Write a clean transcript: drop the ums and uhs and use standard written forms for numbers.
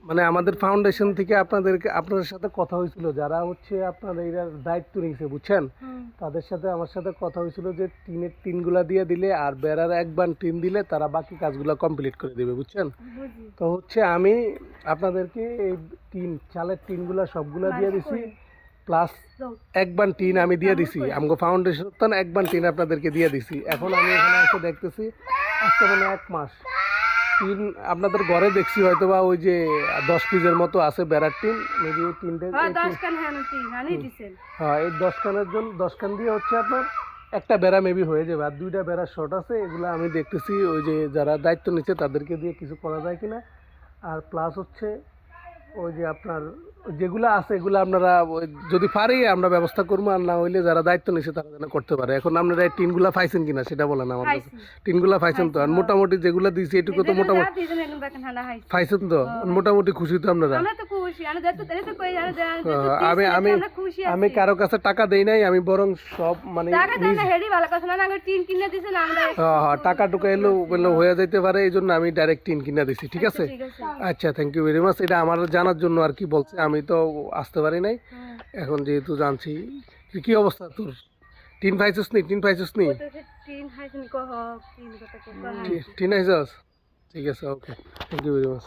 মানে আমাদের ফাউন্ডেশন থেকে আপনাদের সাথে কথা হয়েছিল, যারা হচ্ছে আপনার এর দায়িত্ব নিয়েছে বুঝছেন, তাদের সাথে আমার সাথে কথা হয়েছিল যে টিনের টিনগুলা দিয়ে দিলে আর বেড়ার একবার টিন দিলে তারা বাকি কাজগুলো কমপ্লিট করে দেবে বুঝছেন। তো হচ্ছে আমি আপনাদেরকে এই চালের টিনগুলা সবগুলা দিয়ে দিছি, প্লাস একবার টিন আমি দিয়ে দিছি, আমাকে ফাউন্ডেশন তো একবার টিন আপনাদেরকে দিয়ে দিছি। এখন আমি এখানে এসে দেখতেছি আজকে মানে 1 মাস টিন আপনাদের ঘরে দেখছি হয়তো বা ওই যে 10 পিসের মতো আছে বেড়ার টিন, মেবি এই টিনটা হ্যাঁ এই 10 খানের জন্য 10 খান দিয়ে হচ্ছে আপনার একটা বেড়া মেবি হয়ে যাবে, আর 2টা বেড়া শর্ট আছে। এগুলো আমি দেখতেছি ওই যে যারা দায়িত্ব নিচ্ছে তাদেরকে দিয়ে কিছু করা যায় কিনা। আর প্লাস হচ্ছে ওই যে আপনার যেগুলো আছে এগুলো আপনারা যদি পারি আমরা ব্যবস্থা করবো, আর না হইলে যারা দায়িত্ব নিচ্ছে তারা যেন করতে পারে। এখন আপনারা এই টিনগুলা পাইছেন কিনা সেটা বলেন আমার কাছে। টিনগুলা পাইছেন তো? আর মোটামুটি যেগুলো দিয়েছি এটুকু তো মোটামুটি পাইছেন তো? মোটামুটি খুশি তো আপনারা? আমি আমি আমি কারো কাছে টাকা দেই নাই, আমি বরং সব মানে টাকা টুকা এলো হয়ে যেতে পারে, এই জন্য আমি ডাইরেক্ট টিন কিনা দিছি। ঠিক আছে, আচ্ছা, থ্যাংক ইউ ভেরি মাচ। এটা আমার জানার জন্য আর কি বলছে, আমি তো আসতে পারি নাই, এখন যেহেতু জানছি। কি অবস্থা তোর? টিন পাইছিস নি? টিন হাইছস? ঠিক আছে, ওকে, থ্যাংক ইউ ভেরি মাচ।